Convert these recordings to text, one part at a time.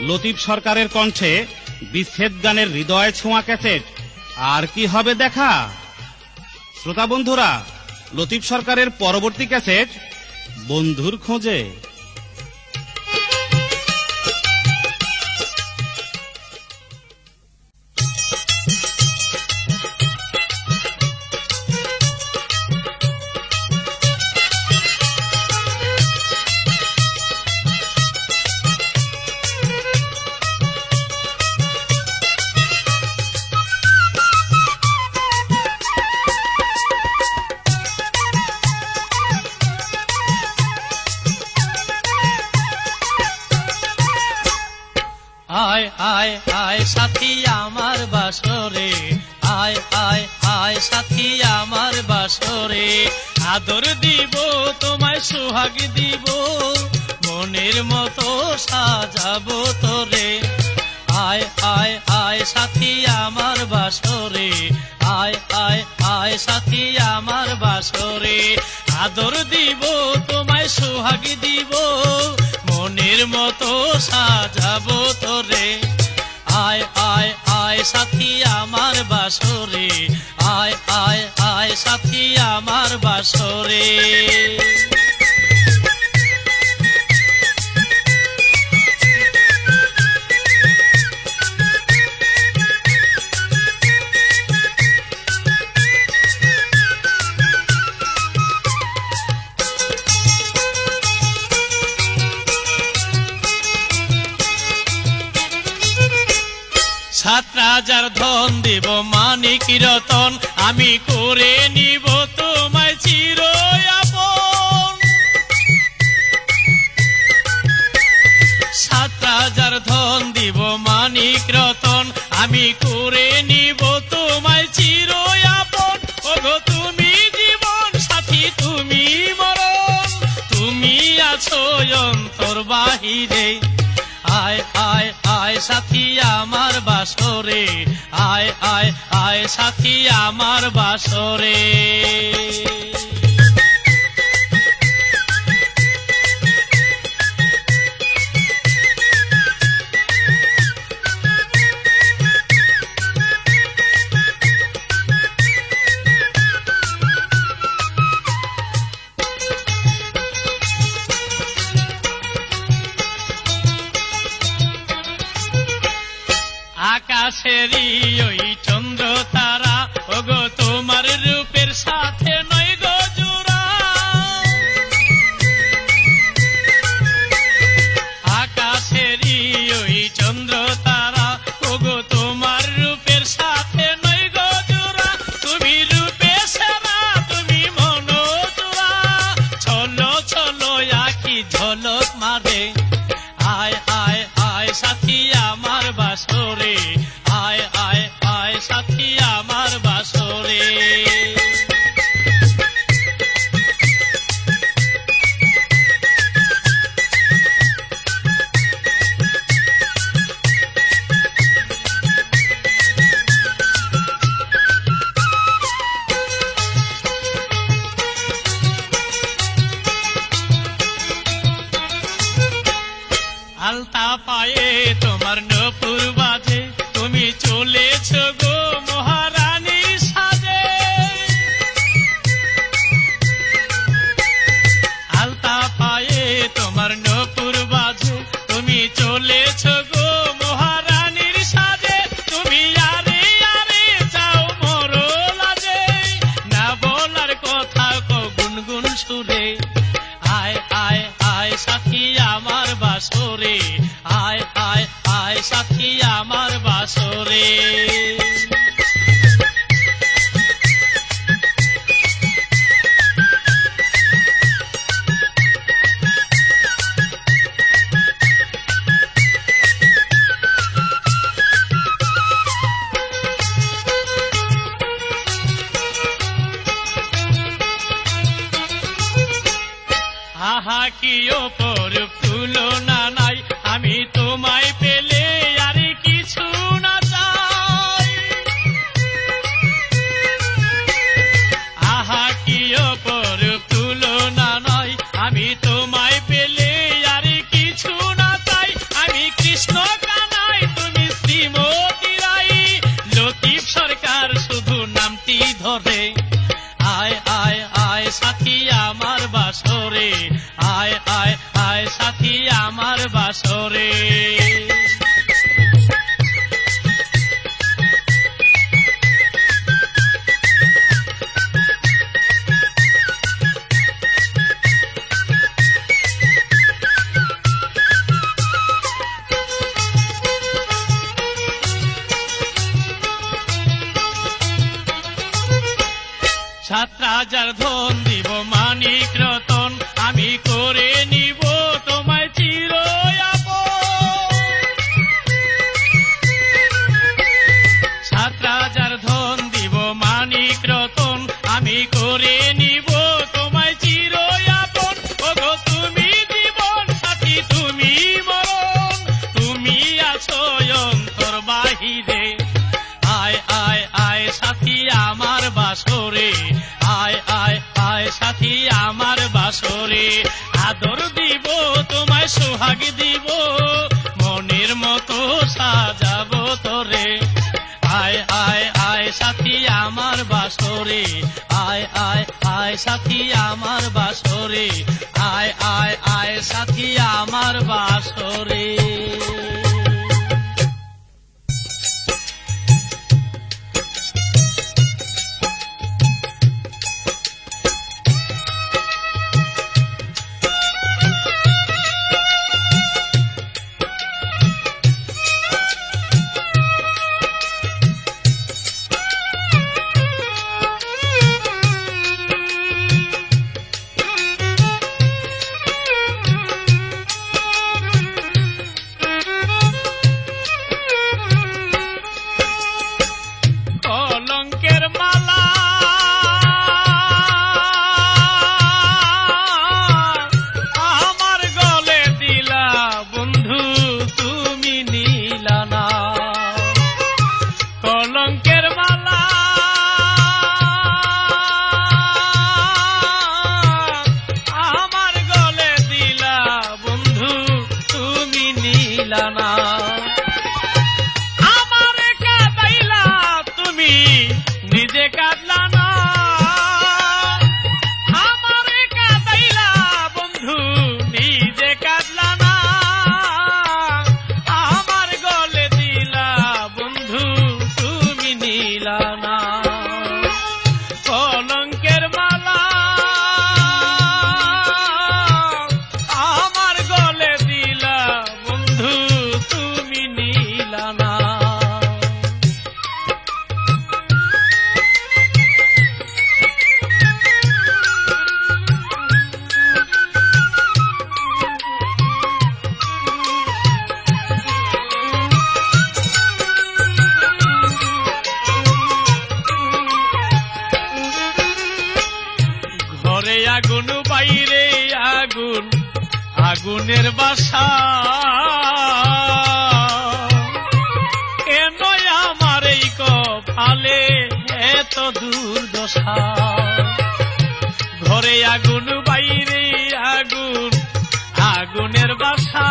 লতিফ সরকারের কণ্ঠে বিচ্ছেদ গানের হৃদয় ছোঁয়া ক্যাসেট আর কি হবে দেখা। শ্রোতা বন্ধুরা, লতিফ সরকারের পরবর্তী ক্যাসেট বন্ধুর খোঁজে। আয় আয় আয় সাথী আমার বাসরে, আয় আয় আয় সাথী আমার বাসরে, আদর দিব তোমায় সোহাগ দিব, মনের মতো সাজাবো তোরে। আয় আয় আয় সাথী আমার বাসরে, আয় আয় আয় সাথী আমার বাসরে, আদর দিব তোমায় সোহাগ দিব, মনের মতো সাজাবো তোরে। আয় আয় আয় সাথী আমার বাসরে, আয় আয় আয় সাথী আমার বাসরে। সাত রাজার ধন দেব মানিক রতন, আমি করে নিব তোমায় চির আপন। সাত রাজার ধন দিব মানিক রতন, আমি করে নিব তোমায় চির আপন। ওগো তুমি জীবন সাথী তুমি মরণ, তুমি আছো অন্তর বাহিরে। আয় আয় আয় সাথী আমার বাসরে, আয় আয় আয় সাথী আমার বাসরে। আকাশেরই ওই চন্দ্র তারা, ওগো তোমার রূপের সাথে নয় গো জোড়া। আকাশেরই ওই চন্দ্র তারা, ওগো তোমার রূপের সাথে নয় গো জোড়া। তুমি রূপে সেরা তুমি মনো জোড়া, চলো চলো আখি ঝলক মারে। আয় আয় আয় সাথী আমার বাসরে, আয় আয় আয় সাথী আমার বাসরে। আলতা পায়ে তোমার নপুর বাজে, তুমি চলেছ গো মহারানী সাজে। আলতা পায়ে তোমার নপুর বাজে, তুমি চলেছ গো মহারানীর সাজে। তুমি আরে আরে যাও মরো লাজে, না বলার কথা কো গুনগুন সুরে। আয় আয় আয় সাথী আমার বাসরে, আয় আয় আয় সাথী আমার বাসরে। আহা কি অপরূপ তুলনা নাই, আমি তোমায় পেলে আর কিছু না চাই। আমার বাসরে। সাত রাজার ধন দিব মানিক রতন, আমি করে নিব তোমায় চির আপন। সাত রাজার ধন দিব মানিক রতন, আমি করে নিব তোমায় চির আপন। ওগো তুমি জীবন সাথী তুমি মরণ, তুমি আছো অন্তর বাহিরে। আয় আয় আয় সাথী আমার বাসরে, আয় আয় আয় সাথী আমার বাসরে। আদর দিব তোমায় সোহাগ দিব, মনের মতো সাজাবো তোরে। আয় আয় আয় সাথী আমার বাসরে, আয় আয় আয় সাথী আমার বাসরে, আয় আয় আয় সাথী আমার বাসরে। কলঙ্কের মালা আমার গলে দিলা বন্ধু তুমি নিলা না। কলঙ্কের মালা আমার গলে দিলা বন্ধু তুমি নিলা না। নিজে কাঁদলা না, আমারে কাঁদাইলা বন্ধু নিজে কাঁদলা না। আমার গলে দিলা বন্ধু তুমি নিলা না। কলঙ্কের মালা আমার গলে দিলা বন্ধু তুমি নিলা না। ঘরে আগুন বাইরে আগুন, আগুনের বাসা কেন আমার এই কপালে এত দুর্দশা। ঘরে আগুন বাইরে আগুন, আগুনের বাসা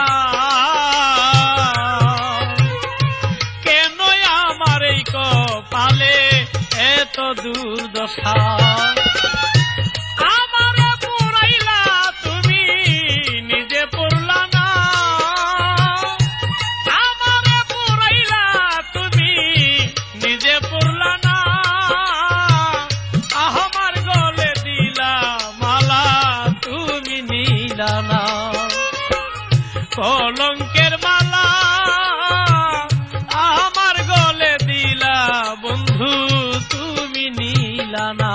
কেন আমার এই কপালে এত দুর্দশা। আমারে পুরাইলা তুমি নিজে পুরলা না, আমারে পুরাইলা তুমি নিজে পুরলা না। আমার গলে দিলা মালা তুমি নিলা না। কলঙ্কের মালা আমার গলে দিলা বন্ধু তুমি নিলা না।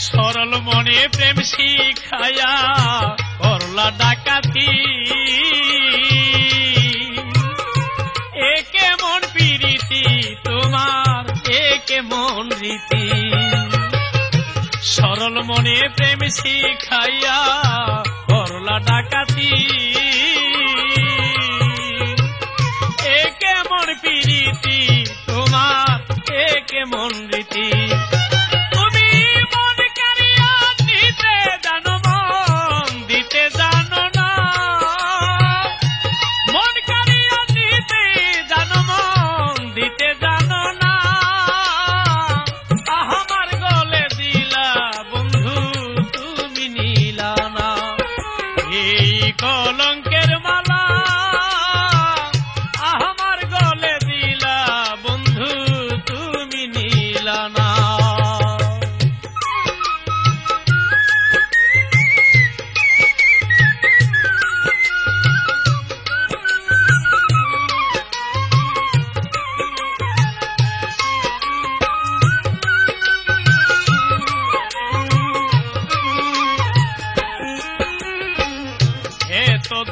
সরল মনে প্রেম শিখায়া করলা ডাকাতি, একে মন প্রীতি তোমার একে মন রীতি। সরল মনে প্রেম শিখাইয়া করলা ডাকাতি, একে মন প্রীতি তোমার একে মন রীতি। তুমি মন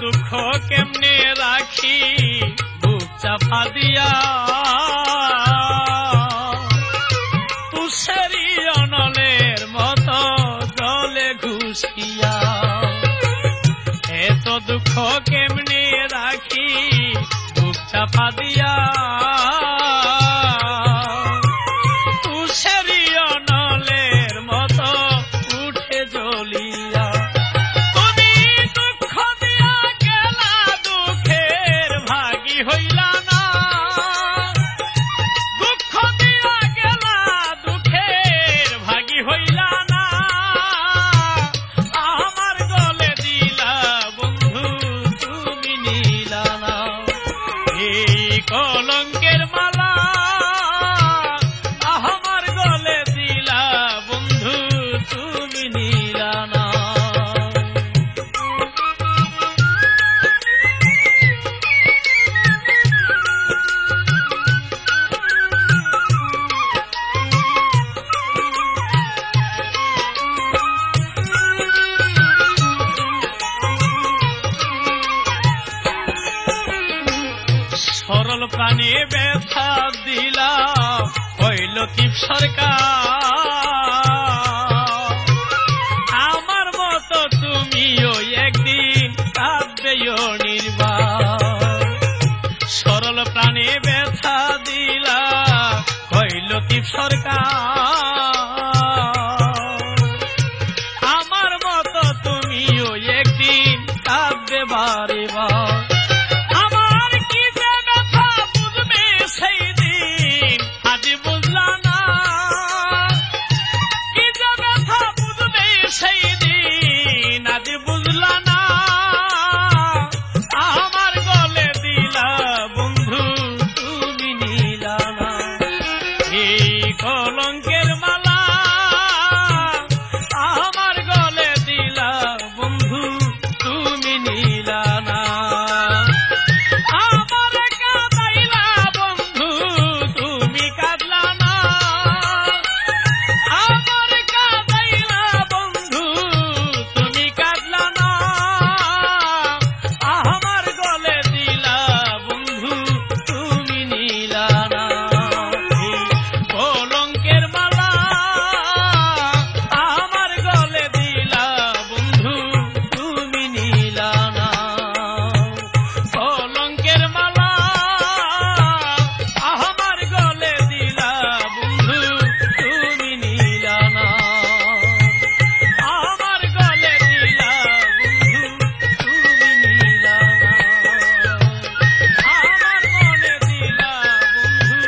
দুঃখ কেমনে রাখি বুক চাপা দিয়া, তুষারি অনলের মতো জলে ঘুষিয়া। এত দুঃখ কেমনে রাখি বুক চাপা দিয়া, তুষারি অনলের মতো উঠে জ্বলিয়া। তুমি দুঃখ দিয়া গেলা দুঃখের ভাগী হইলা না, দুঃখ দিয়া গেলা দুঃখের ভাগী হইলা না। আমার গলে দিলা বন্ধু তুমি নিলা না, এই কলঙ্কের মালা আমার গলে দিলা বন্ধু তুমি নিলা না। সরল প্রাণে ব্যথা দিলা ওই লতিফ সরকার, আমার মতো তুমিও একদিন কাঁদবেও নির্বাক। সরল প্রাণে ব্যথা দিলা ওই লতিফ সরকার, আমার মতো তুমিও একদিন কাঁদবে বারে বার। কলঙ্কের মালা আমার গলে দিলা বন্ধু তুমি নিলা না, আমার কাঁদাইলা বন্ধু তুমি কাঁদলা না, আমার কাঁদাইলা বন্ধু তুমি কাঁদলা না, আমার গলে দিলা বন্ধু তুমি নিলা না। কলঙ্কের মালা আমার গলে দিলা বন্ধু তুমি নিলা না, কলঙ্কের মালা আমার গলে দিলা বন্ধু তুমি নিলা না, আমার গলে দিলা বন্ধু তুমি নিলা না, আমার মনে দিলা বন্ধু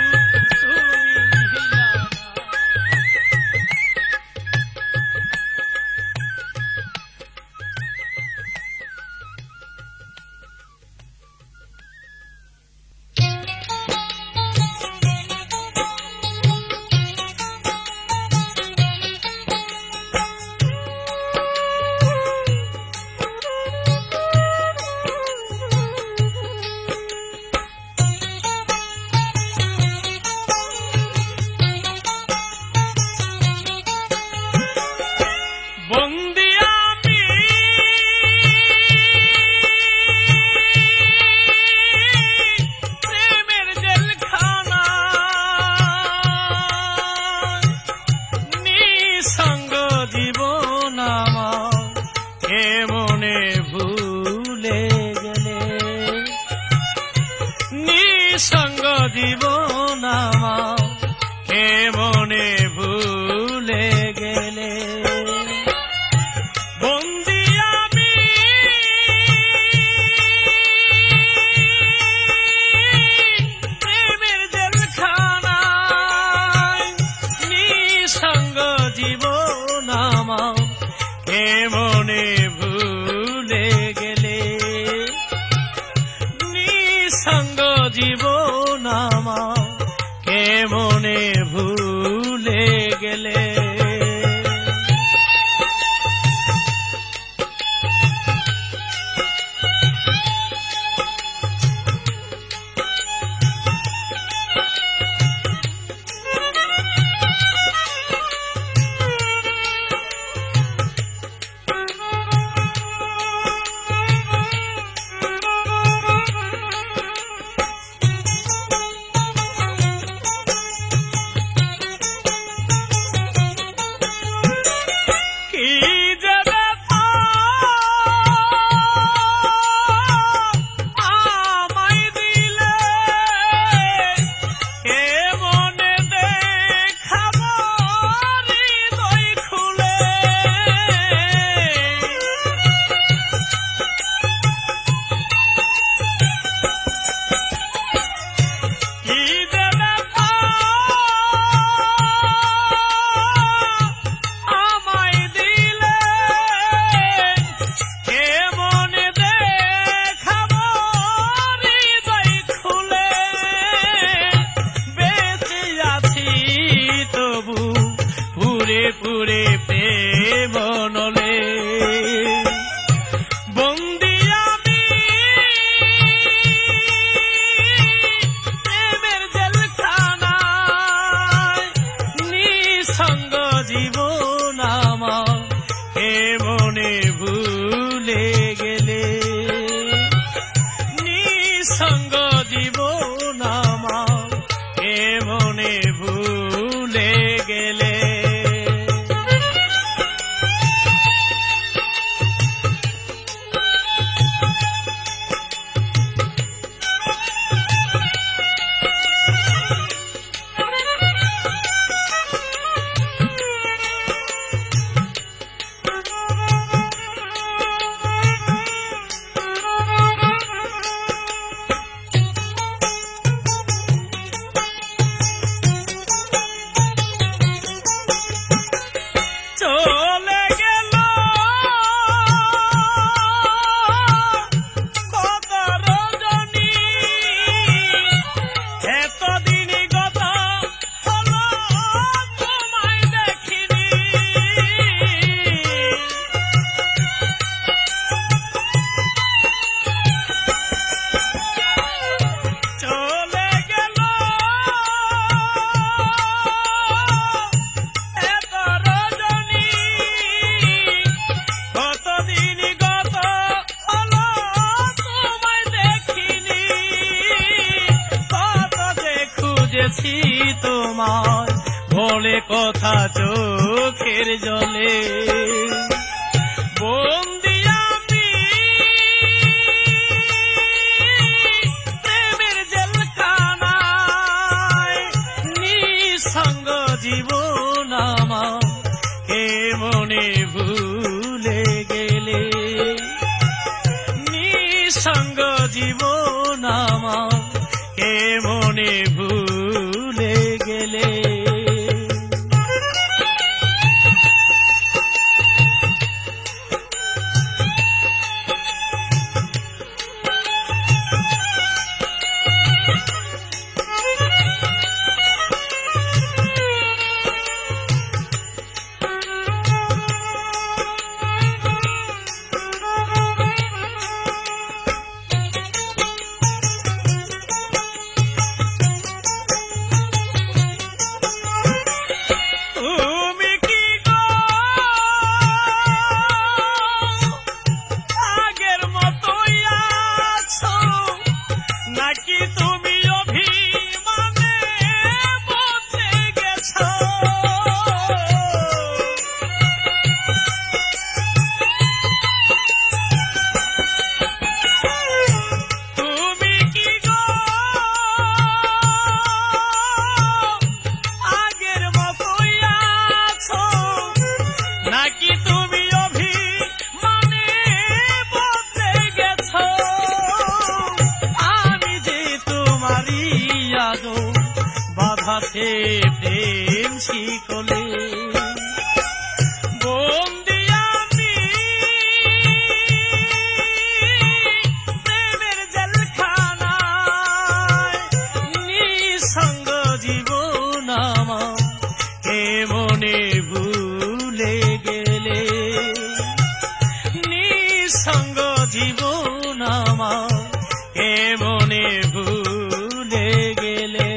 তুমি নিলা না। বন্দি আমি প্রেমের জেলখানা, নিঃসঙ্গ জীবন আমার কেমনে ভুলে গেলে, নিঃসঙ্গ জীবন আমার কেমনে ভুলে গেলে। বন্দি আমি প্রেমের জেলখানায়, নিঃসঙ্গ জীবন আমার কেমনে ভুলে গেলে, নিঃসঙ্গ জীবন আমার কেমনে ভুলে গেলে। মনলে বন্দি আমি প্রেমের জেলখানায় নিঃসঙ্গ জীবন আমার কে মনে ভুলে গেলে নিঃসঙ্গ জীবন আমার কে মনে ভুলে গেলে চলে গেল কত রজনী এতদিন গত হলো তোমায় দেখিনি চলে গেল এত রজনী কতদিন গত হলো তোমায় দেখিনি কত যে খুঁজেছি তোমায় বলে কথা চোখের জলে বন্দি আমি প্রেমের জেলখানায় নিঃসঙ্গ জীবন আমার কে মনে ভুলে গেলে নিঃসঙ্গ জীবন আমার কে মনে ভুলে গেলে তুমি কি গো আগের মতোই আছো নাকি তুমি অভিমানে বসে গেছো তুমি কি গো আগের মতোই আছো নাকি তুমি অভিমানে বদলে গেছো আমি যে তোমারই আজো বাধাতে প্রেম শিকলে বন্দি আমি প্রেমের জেলখানায় নিঃসঙ্গ জীবন আমার কে মনে ভুলে গেলে নিঃসঙ্গ জীবন আমার কে মনে ভুলে গেলে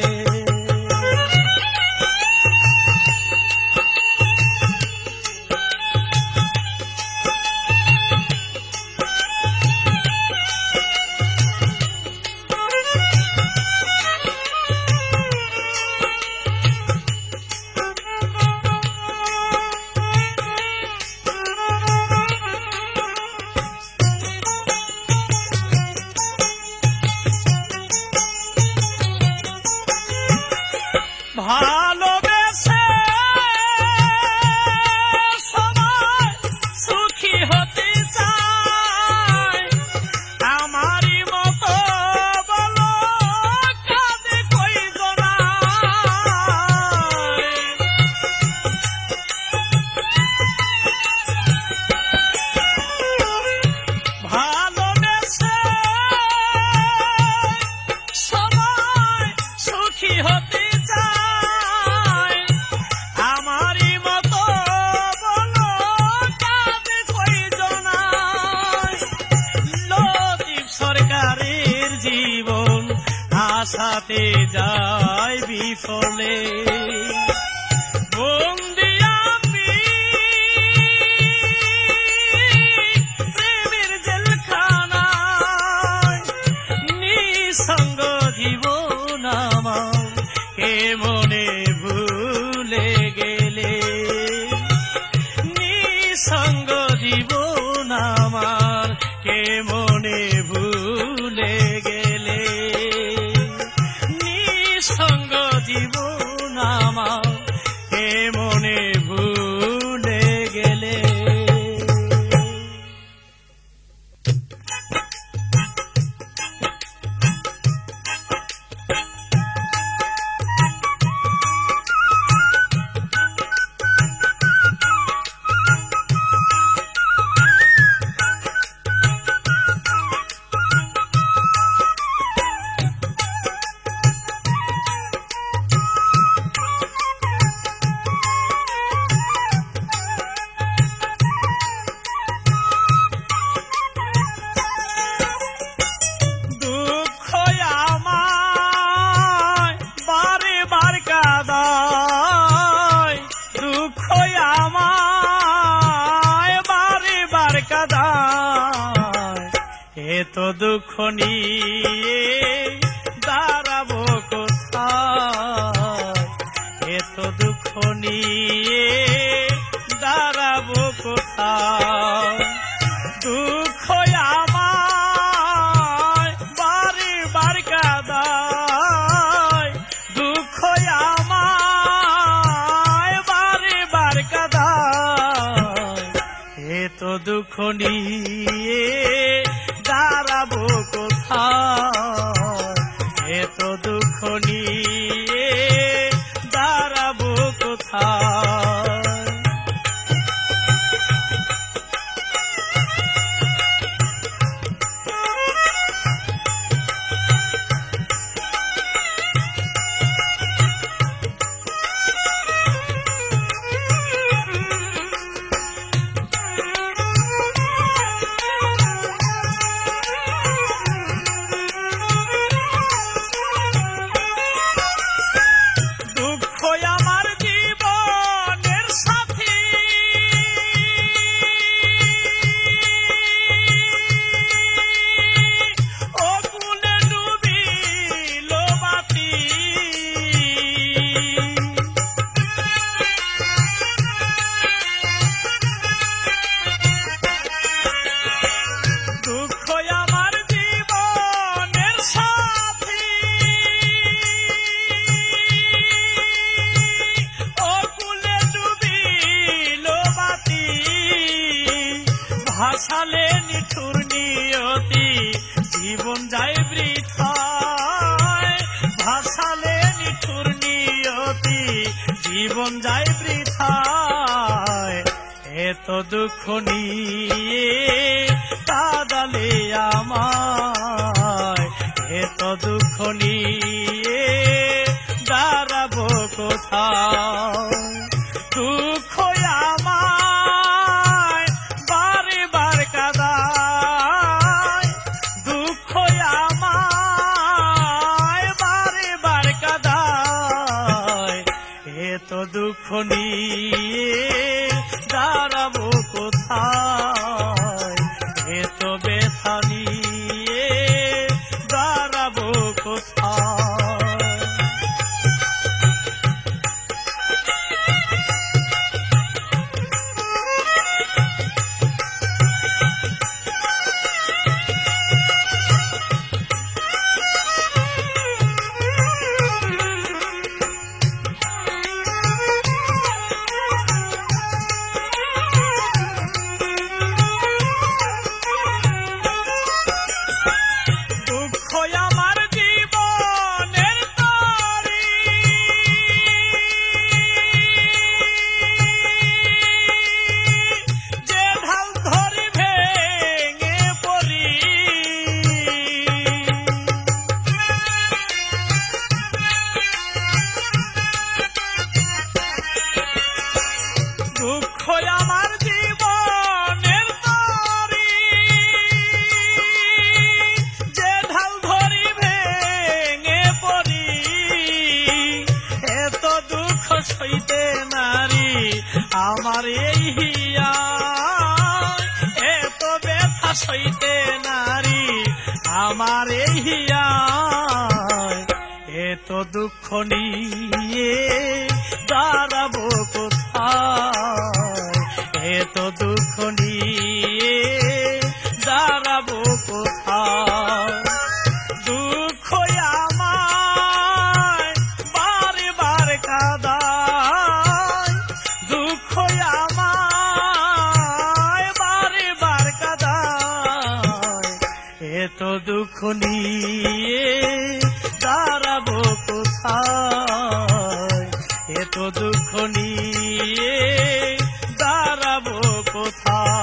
তাতে যায় বিফলে। বন্দি আমি প্রেমের জেলখানায়, নিঃসঙ্গ জীবন আমার কে মনে ভুলে গেলে। নিঃসঙ্গ জীবন আমার কে মনে ভুলে গেলে। নিঃসঙ্গ জীবন আমার কে মনে ভুলে গেলে। এত দুঃখ নিয়ে দাঁড়াবো কোথায়, এত দুঃখ নিয়ে দাঁড়াবো কোথায়। দুঃখ আমায় বারে বার কাঁদায়, দুঃখ আমায় বারে বার কাঁদায়। এত দুঃখ নিয়ে দাঁড়াবো কোথায়, এত দুঃখ নিয়ে দাঁড়াবো কোথায়। ভাসালে নিঠুর নিয়তি জীবন যায় বৃথায়, ভাসালে নিঠুর নিয়তি জীবন যায় বৃথায়। এত দুঃখ নিয়ে কাঁদালে আমায়, এত দুঃখ নিয়ে দাঁড়াবো কোথায়। দুঃখ আমায় বারে বার কাঁদায়, দুঃখ আমায় বারে বার কাঁদায়। এত দুঃখ নিয়ে দাঁড়াবো কোথায়, এত ব্যথা নিয়ে দাঁড়াবো কোথায়। সইতে নারী আমার এই হিয়ায়, এত দুঃখ নিয়ে দাঁড়াবো কোথায়, এত দুঃখ নিয়ে দাঁড়াবো কোথায়। দুঃখ আমায় বারে বারে কাঁদায়, দুঃখ আমায় বারে বারে কাঁদায়, এত দুঃখ নিয়ে দাঁড়াবো কোথায়, এত দুঃখ নিয়ে দাঁড়াবো কোথায়।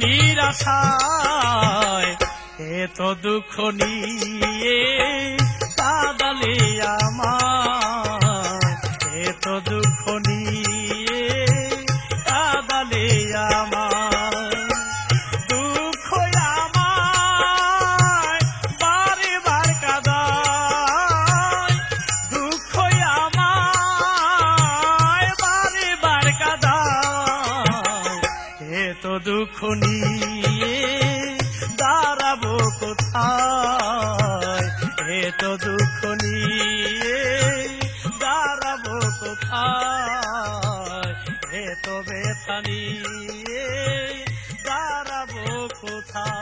নিরাশায়, এত দুঃখ নিয়ে কাঁদালে আমার, এত দুঃখ নিয়ে কাঁদালে আমার। দুঃখ আমায় বারে বারে কাঁদায়, দুঃখ আমায় বারে বারে কাঁদায়, এত দুঃখ নিয়ে দাঁড়াবো কোথায়, এত দুঃখ নিয়ে দাঁড়াবো কোথায়, এত ব্যথা নিয়ে দাঁড়াবো কোথায়।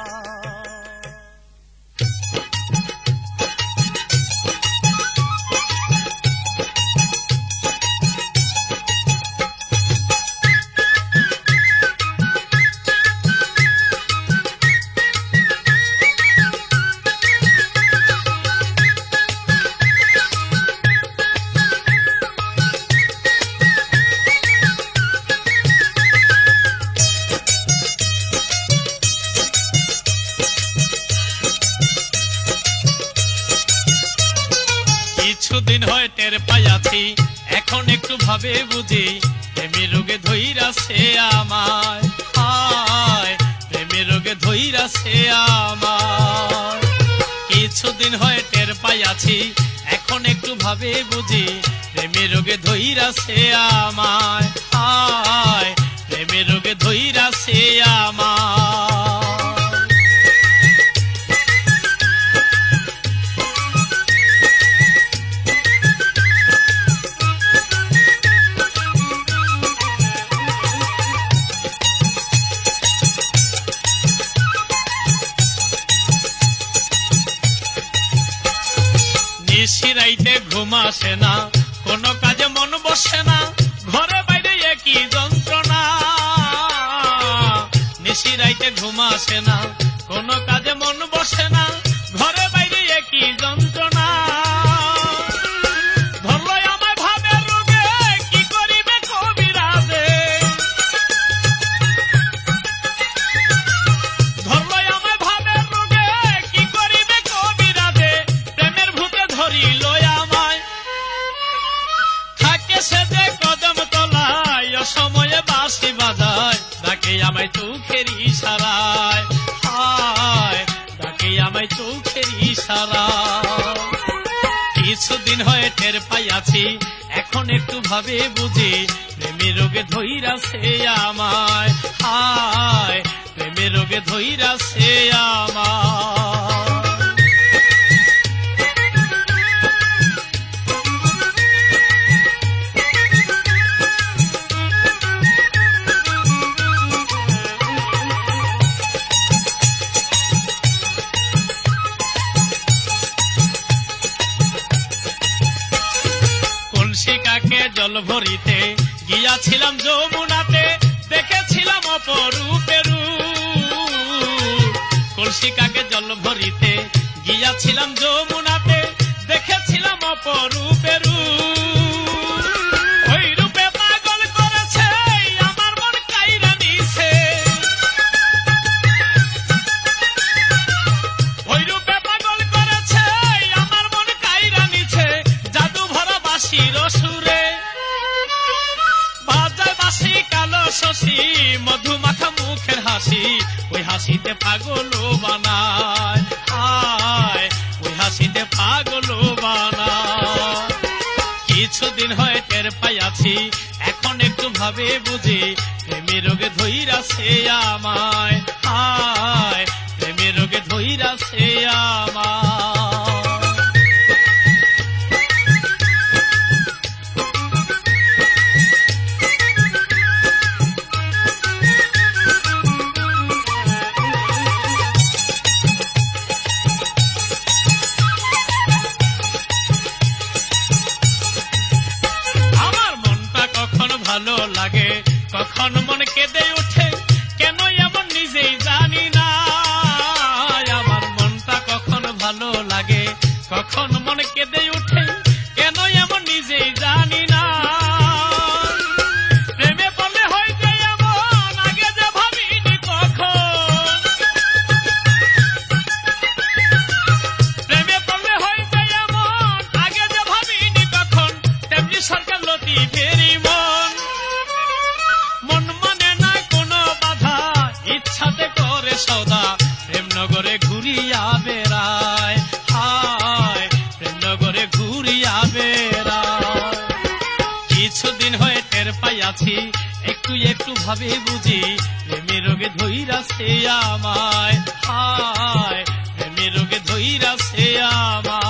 কিছুদিন হয় টের পাইয়াছি, এখন একটু ভাবে বুঝি, প্রেমের রোগে ধইরাছে আমায়, হায় প্রেমের রোগে ধইরাছে আমায়। কিছুদিন হয় টের পাইয়াছি, এখন একটু ভাবে বুঝি, প্রেমের রোগে ধইরাছে আমায়, হায় প্রেমের রোগে ধইরাছে আমায়। নিশিরাইতে ঘুম আসে না, কোনো কাজে মন বসে না, ঘরে বাইরে একই যন্ত্রণা। নিশিরাইতে ঘুম আসে না, কোনো কাজে মন বসে না, ঘরে বাইরে একই যন্ত্রণা। ধরলো আমায় ভাবের রোগে, কি করিবে কবিরাজে, ধরলো আমায় ভাবের রোগে, কি করিবে কবিরাজে, প্রেমের ভূতে ধরিল আমায়। থাকে সে যে কদম তলায়, অসময়ে বাঁশি বাজায়, ডাকে আমায় চোখের ইশারায়, হায় ডাকে আমায় চোখের ইশারায়। কিছুদিন হয়ে টের পাইয়াছি, এখন একটু ভাবে বুঝি, প্রেমের রোগে ধইরাছে আমায়, হায় প্রেমের রোগে ধইরাছে আমায়। কাকে জল ভরিতে গিয়াছিলাম যমুনাতে, দেখেছিলাম অপরূপের রূপ। কলসি কাকে জল ভরিতে গিয়াছিলাম যমুনাতে, দেখেছিলাম অপরূপের রূপ। ওই রূপে পাগল করেছে আমার মন কাইরা নিছে, ওই রূপে পাগল করেছে আমার মন কাইরা নিছে। জাদু ভরা বাঁশির সুরে বাজায় বাঁশি কালো শশী, মধুমাখা মুখের হাসি, ওই হাসিতে পাগল বানায়, আয় ওই হাসিতে পাগল বানায়। কিছুদিন হয় টের পাইয়াছি, এখন একটু ভাবে বুঝি, প্রেমের রোগে ধইরাছে আমায়, আয় প্রেমের রোগে ধইরাছে আমায়। ভালো লাগে কখন মন কেঁদে ওঠে, কেন এমন নিজেই জানি না। আমার মনটা কখন ভালো লাগে কখন মন কেঁদে ওঠে, কেন এমন নিজেই জানি না। প্রেমে পড়লে হয় যে এমন, আগে যে ভাবিনি কখন। প্রেমে পড়লে হয় যে এমন, আগে যে ভাবিনি কখন। তেমনি সরকার লতিফেরই মন, মন মানে না কোনো বাধা, ইচ্ছাতে করে সদা, প্রেমনগরে ঘুরিয়া বেড়ায়, হায় প্রেমনগরে ঘুরিয়া বেড়ায়। কিছুদিন হয়ে টের পাইয়াছি, একটু একটু ভাবে বুঝি, প্রেমের রোগে ধইরাছে আমায়, হায় প্রেমের রোগে ধইরাছে আমায়।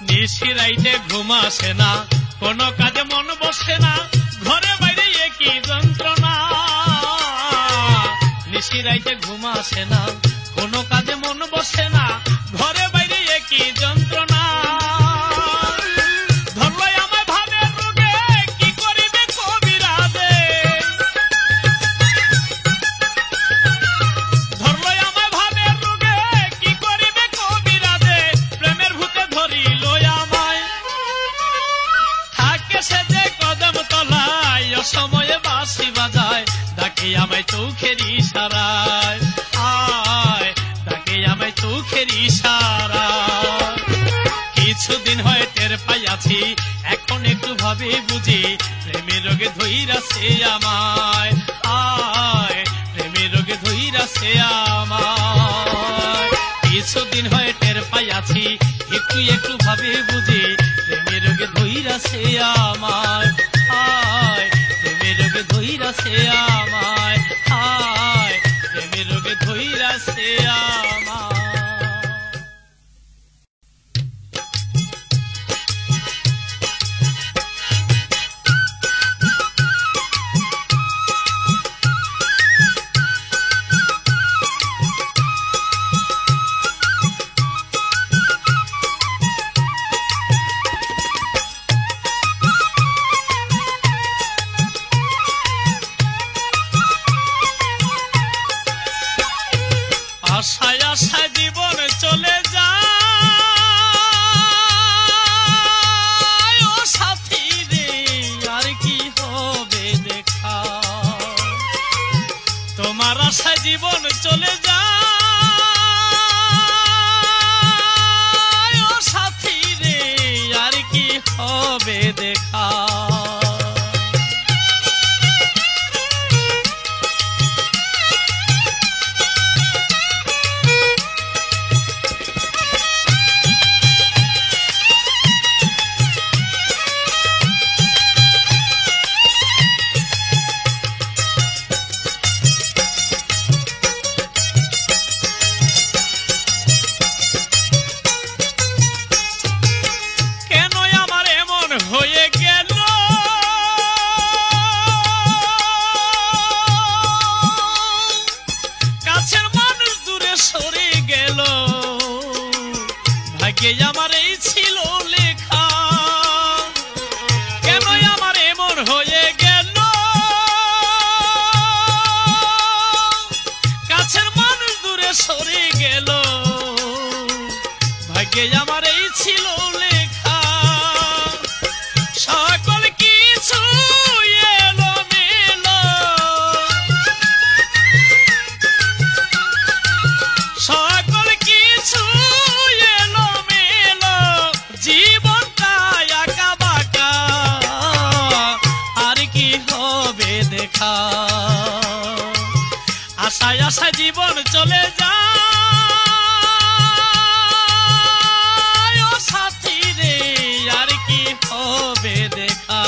নিশিরাইতে ঘুম আসে না, কোনো কাজে মন বসে না, ঘরে বাইরে একই যন্ত্রণা। নিশিরাইতে ঘুম আসে না, কোনো কাজে মন বসে না, ঘরে বাইরে একই যন্ত্রণা। ধরলো আমায় ভাবের রোগে, কি করিবে কবিরাজে। ধরলো আমায় ভাবের রোগে, কি করিবে কবিরাজে। প্রেমের ভূতে ধরিল আমায়, থাকে সে যে কদম তলায়, অসময়ে বাঁশি বাজায়, ডাকে আমায় চোখের ইশারায়, আয় ডাকে আমায় চোখের ইশারায়। কিছুদিন হয় টের পাইয়াছি, এখন একটু ভাবে বুঝি, প্রেমের রোগে ধইরাছে আমায়, আয় প্রেমের রোগে ধইরাছে আমায়। কিছুদিন হয় টের পাইয়াছি, একটু একটু ভাবে বুঝি, প্রেমের রোগে ধইরাছে আমায়, আয় প্রেমের রোগে ধইরাছে আমায়, আয় প্রেমের রোগে ধইরাছে আমায়। আশায় আশায় জীবন চলে যায়, ও সাথী রে আর কি হবে দেখা। তোমার আশায় জীবন চলে যায়, ও সাথী রে আর কি হবে দেখা। ভাগ্যে আমার এই ছিল লেখা, কেন আমার এমন হয়ে গেল? কাছের মানুষ দূরে সরে গেল, ভাগ্যে আমার এই ছিল লেখা। সকল কিছু এলোমেলো, সকল কিছু এলোমেলো, জীবনটা আঁকা বাঁকা, আর কি হবে দেখা? আশায় আশায় জীবন চলে যায়, ও সাথী রে আর কি হবে দেখা?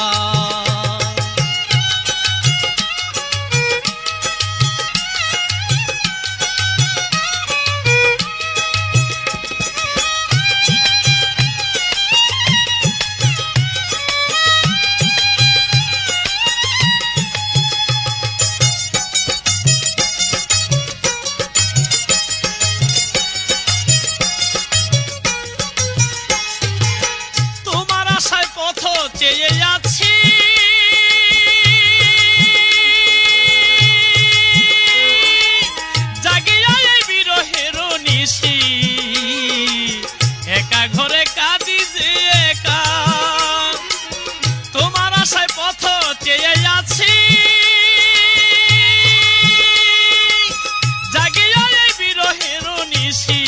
তোমার আশায় পথ চেয়ে যাচ্ছি, জাগিয়া এই বিরহের নিশি, একা ঘরে কাঁদি যে একা। তোমার আশায় পথ চেয়ে যাচ্ছি, জাগিয়া এই বিরহের নিশি,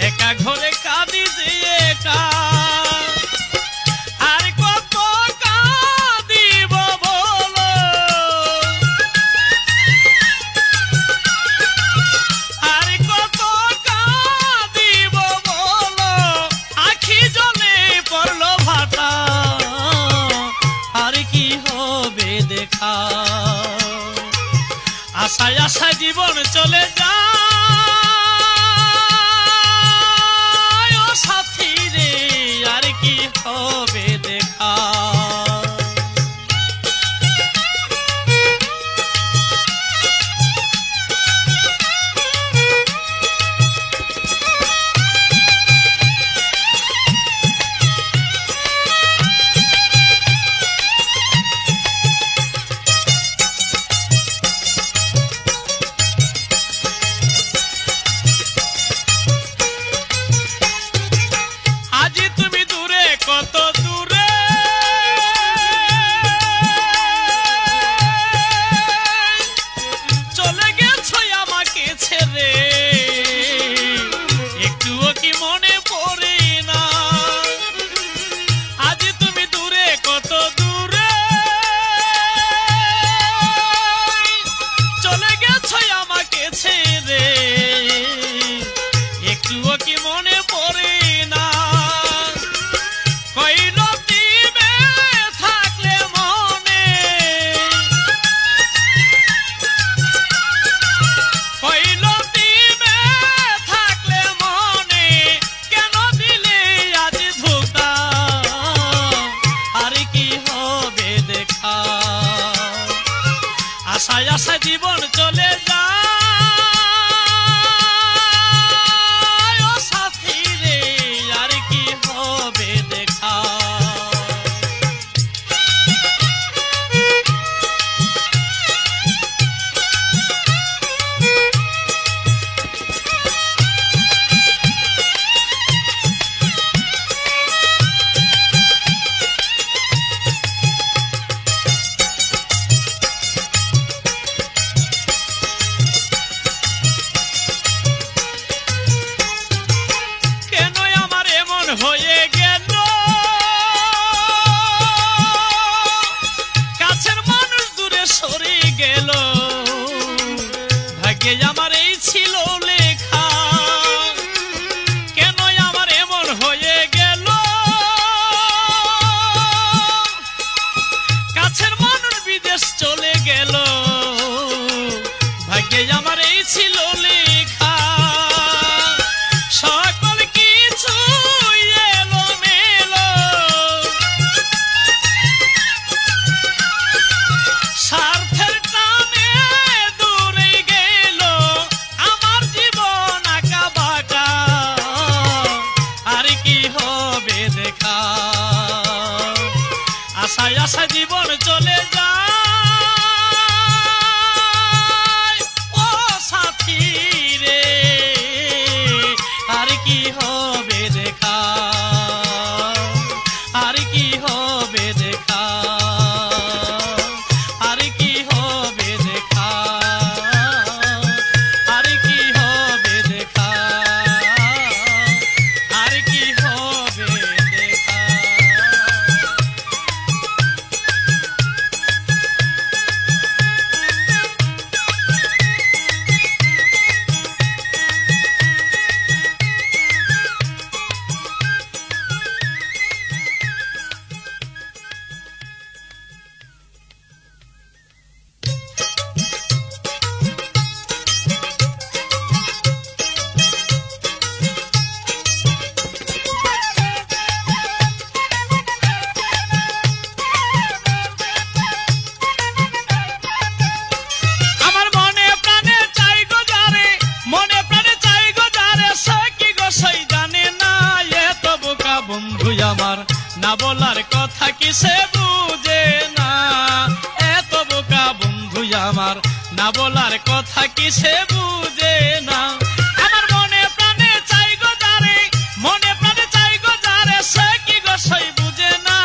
একা ঘরে কাঁদি যে একা। আর কত কাঁদিব বলো, আর কত কাঁদিব বলো, আখি জলে পড়লো ভাটা, আর কি হবে দেখা? আশায় আশায় জীবন চলে যায়, ও সাথী রে আর কি হবে দেখা? কি সে বুঝে না, এত বোকা বন্ধু আমার, না বলার কথা কি সে বুঝে না। আমার মনে প্রাণে চাই গো যারে, মনে প্রাণে চাই গো যারে, সে কি গো সই বুঝে না,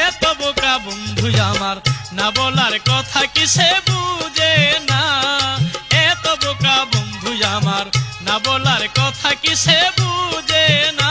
এত বোকা বন্ধু আমার, না বলার কথা কি সে বুঝে না, এত বোকা বন্ধু আমার, না বলার কথা কি সে বুঝে না।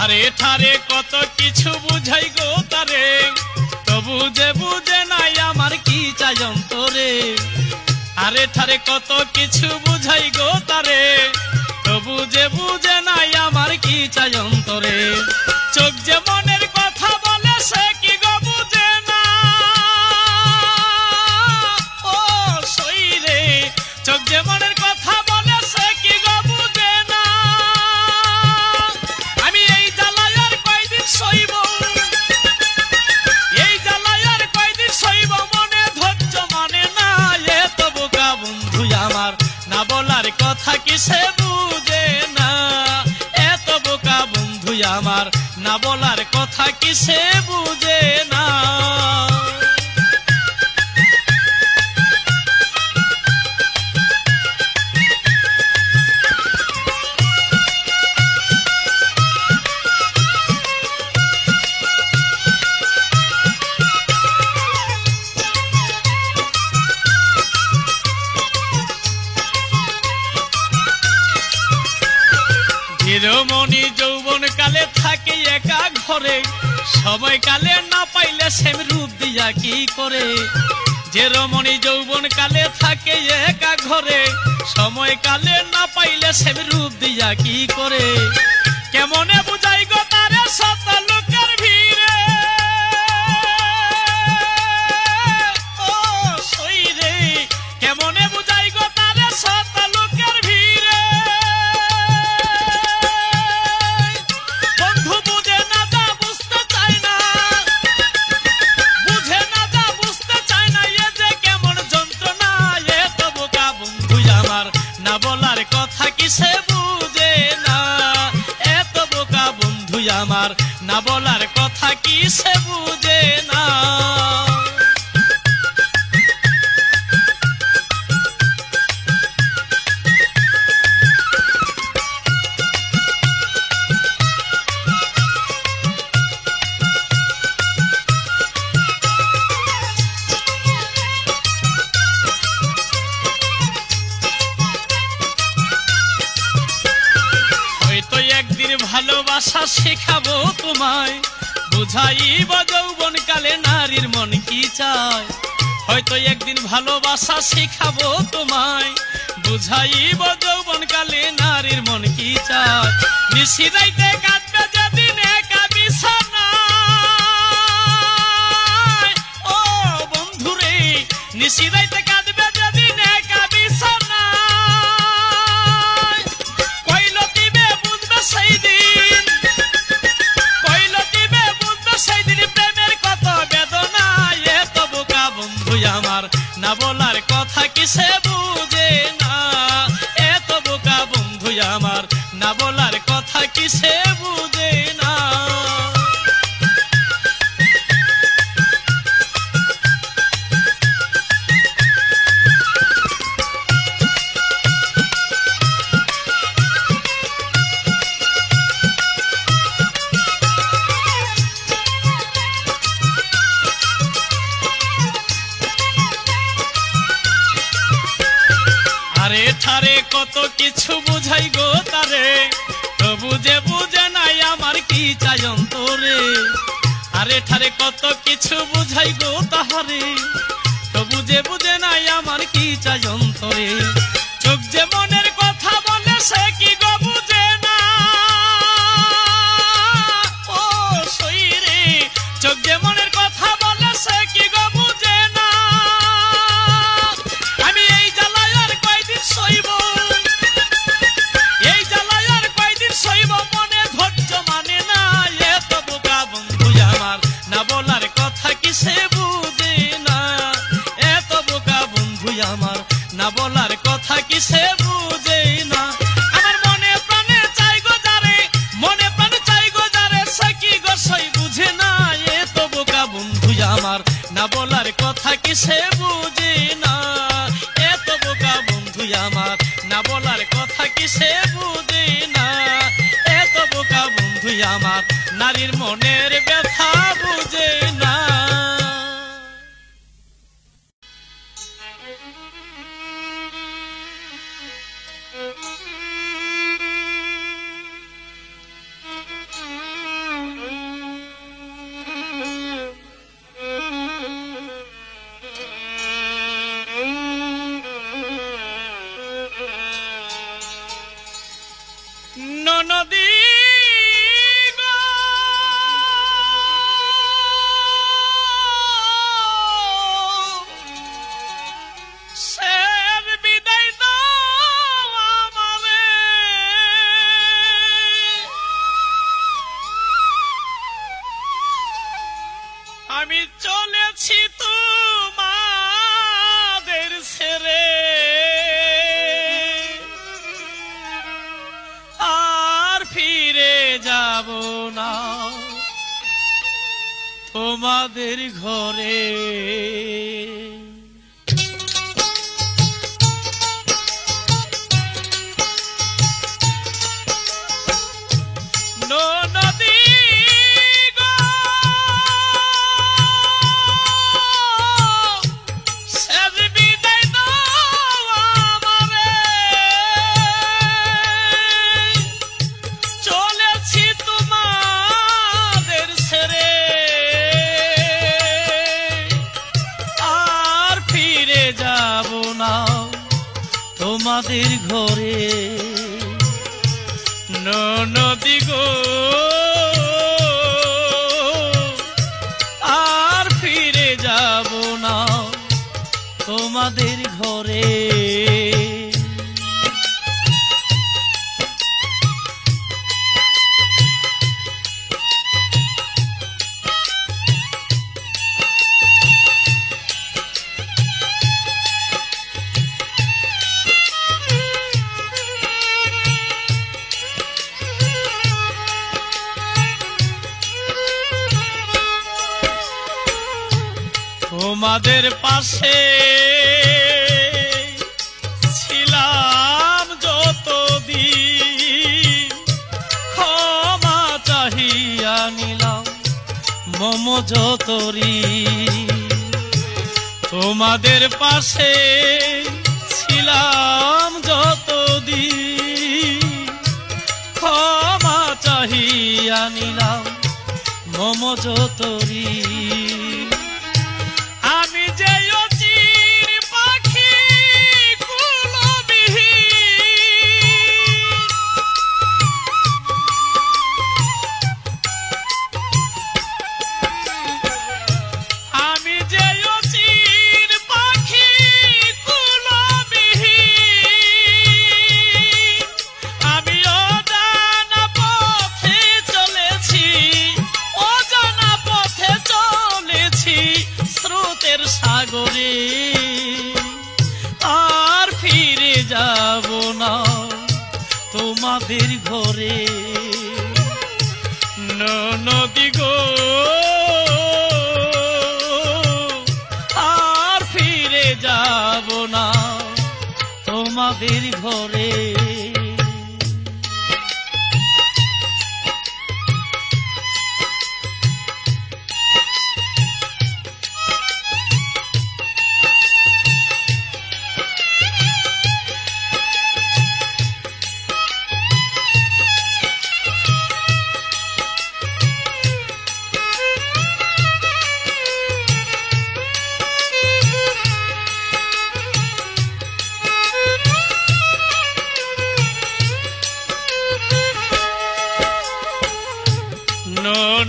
আরে ঠারে কত কিছু বুঝাই গো তারে, তবু যে বুঝে নাই আমার কি চাই অন্তরে। আরে ঠারে কত কিছু বুঝাই গো তারে, তবু যে বুঝে নাই আমার কি চাই অন্তরে। চোখ যে মনের কথা বলে সে কি গো বুঝে না, ও সইরে, চোখ যে মনের কথা বলে সে কি গো বুঝে না। আমি এই জ্বালায় আর কয়দিন সইব, এই জ্বালায় আর কয়দিন সইব, মনে ধৈর্য মানে না, এত বোকা বন্ধু আমার, না বলার কথা কি সে বুঝে না, এত বোকা বন্ধু আমার, না বলার কথা কি সে বুঝে না। ধীরমণি যৌবন কালে থাকে একা ঘরে, সময় কালে না পাইলে সেম রূপ দিয়া কি করে। যে রমণী যৌবন কালে থাকে একা ঘরে, সময় কালে না পাইলে সেম রূপ দিয়া কি করে। কেমনে বুঝাই গো তারে শত লোকের ভিড়ে, ও সইরে, কেমনে বুঝাই গো তারে শত লোকের ভিড়ে। বন্ধু বুঝে না যা বুঝতে চায় না, বুঝে না যা বুঝতে চায় না, এ যে কেমন যন্ত্রণা, এত বোকা বন্ধু আমার, না বলার কথা কি সে বুঝে না, এত বোকা বন্ধু আমার, না বলার কথা কি সে বুঝে না। হয়তো একদিন ভালোবাসা শেখাবো তোমায়, বুঝাইব যৌবন কালে নারীর মন কি চায়। হয়তো একদিন ভালোবাসা শেখাবো তোমায়, বুঝাইব যৌবন কালে নারীর মন কি চায়। নিশি রাইতে কাঁদবে যেদিন একা বিছানায়, ও বন্ধুরে, নিশি রাইতে কাঁদবে যেদিন একা বিছানায়। কইল দিবে বুঝবে সেই দিন, কইল দিবে বুঝবে সেই দিন, প্রেমের কত বেদনা, এত বোকা বন্ধু আমার, না বলার কথা কি সে বুঝে না, এত বোকা বন্ধু আমার, না বলার কথা কি সে বুঝে না। আরে ঠারে কত কিছু বুঝাই গো তারে, তবু যে বুঝে নাই আমার কি চাই অন্তরে। আরে ঠারে কত কিছু বুঝাই গো তাহারে, তবু যে বুঝে নাই আমার কি চাই অন্তরে। চোখ যে মনের কথা বলে সে কি গো বুঝে না, ও সইরে, চোখ যে মনের কথা বলে সে কি গো বুঝে না। আমি এই জ্বালায় আর কয়দিন কথা কি সে বুঝে না, এত বোকা বন্ধু আমার, না বলার কথা কি সে বুঝে না, এত বোকা বন্ধু আমার, নারীর মনের ব্যথা বুঝে না। নদী আমি চলেছি তোমাদের ছেড়ে, আর ফিরে যাব না তোমাদের ঘরে। তোমাদের ঘরে নদী গো, আর ফিরে যাব না তোমাদের ঘরে। তোমাদের পাশে ছিলাম যতদিন, ক্ষমা চাহিয়া নিলাম মম যতরি। তোমাদের পাশে ছিলাম যতদিন, ক্ষমা চাহিয়া নিলাম মম যতরি। আমি যে অচির পাখি কুলবিহীন, আমি যে অচির পাখি কুলবিহীন, আমি অজানা পথে চলেছি, অজানা পথে চলেছি স্রোতের সাগরে, আর ফিরে যাব না তোমাদের ঘরে। নদী গো, আর ফিরে যাব না তোমাদের ঘরে।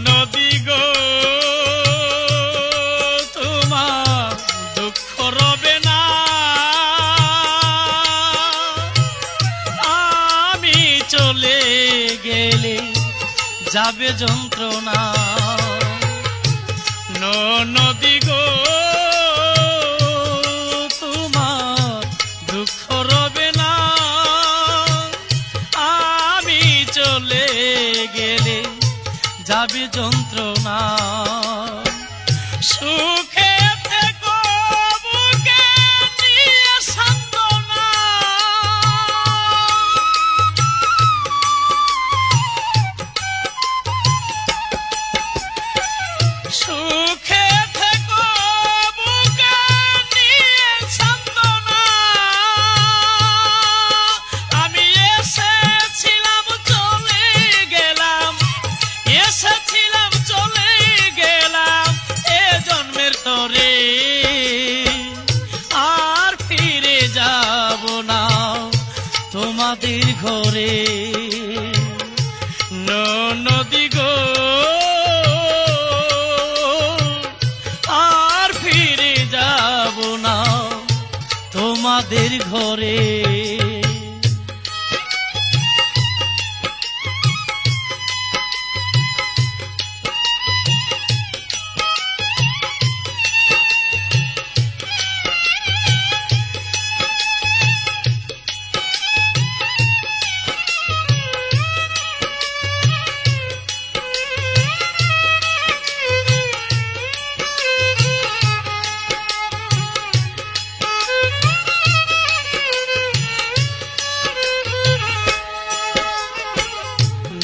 নদী গো, তোমার দুঃখ রবে না, আমি চলে গেলে যাবে যন্ত্রণা। নদী গো, তোমার দুঃখ রবে না, আমি চলে গেলে যাবে যন্ত্রণা। সুখে থেকো সুখে থেকো বুকে নিয়ে সান্ত্বনা, আমি এসেছিলাম চলে গেলাম, এসেছিলাম চলে গেলাম এ জন্মের তরে, আর ফিরে যাব না তোমাদের ঘরে। নদী গো আর ফিরে যাব না তোমাদের ঘরে।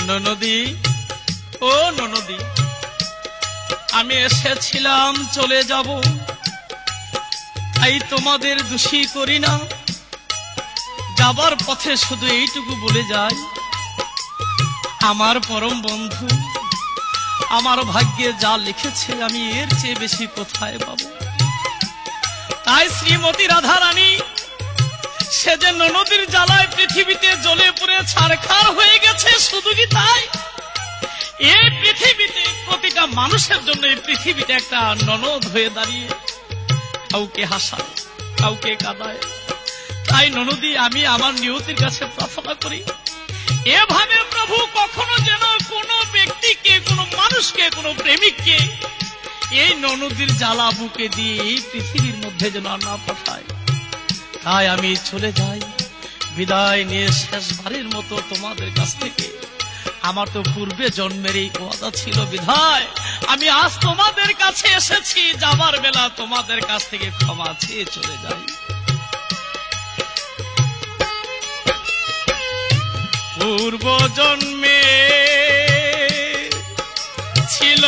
ননদী ও ননদী, আমি এসেছিলাম চলে যাব, তাই তোমাদের দোষী করি না। যাবার পথে শুধু এইটুকু বলে যাই, আমার পরম বন্ধু আমার ভাগ্যে যা লিখেছে আমি এর চেয়ে বেশি কোথায় পাবো। তাই শ্রীমতী রাধারানী সে যে ননদীর জ্বালায় পৃথিবীতে জ্বলে পুড়ে ছারখার হয়ে গেছে, শুধু কি তাই, এই পৃথিবীতে প্রতিটা মানুষের জন্য এই পৃথিবীতে একটা ননদ হয়ে দাঁড়িয়ে কাউকে হাসায় কাউকে কাঁদায়। তাই ননদী আমি আমার নিয়তির কাছে প্রার্থনা করি, এভাবে প্রভু কখনো যেন কোনো ব্যক্তিকে, কোনো মানুষকে, কোনো প্রেমিককে এই ননদীর জ্বালা বুকে দিয়ে এই পৃথিবীর মধ্যে যেন না পাঠায়। তাই আমি চলে যাই, বিদায় নিয়ে শেষবারের মতো তোমাদের কাছ থেকে। আমার তো পূর্বে জন্মের এই ওয়াদা ছিল, বিধায় আমি আজ তোমাদের কাছে এসেছি, যাবার বেলা তোমাদের কাছ থেকে ক্ষমা চেয়ে চলে যাই। পূর্ব জন্মে ছিল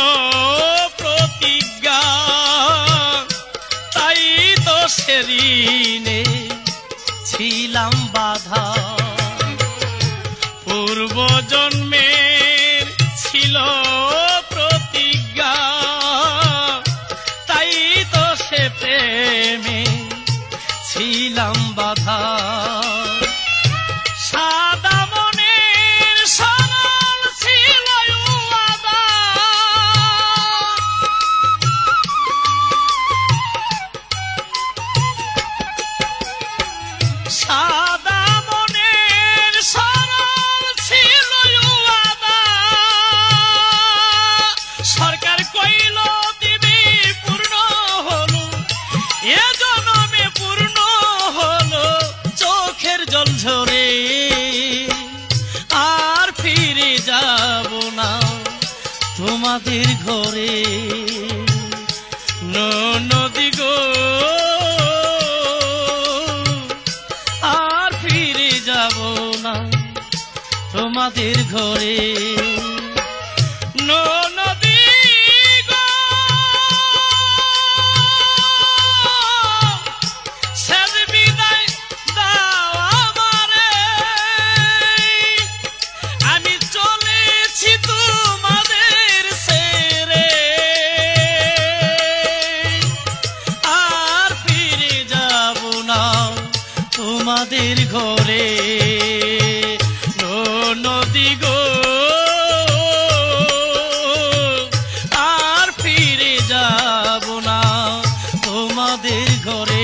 প্রতিজ্ঞা, তাই তো সেদিনে ছিলাম বাধা। পূর্ব জন্মের ছিল প্রতিজ্ঞা, তাই তো সে প্রেমে ছিলাম বাধা। সাদা মনের সরল ছিল ওয়াদা, সাদা মনের সরল ছিল ওয়াদা, সরকার কইল দিবি পূর্ণ হলো, এ জন্মে পূর্ণ হলো চোখের জল ঝরে, আর ফিরে যাব না তোমাদের ঘরে। নদী গো আর ফিরে যাব না তোমাদের ঘরে। নদী গো শেষ বিদায় দাও আমারে, আমি চলেছি তোমাদের ছেড়ে, আর ফিরে যাব না তোমাদের ঘরে। নদী গো আর ফিরে যাব না তোমাদের ঘরে।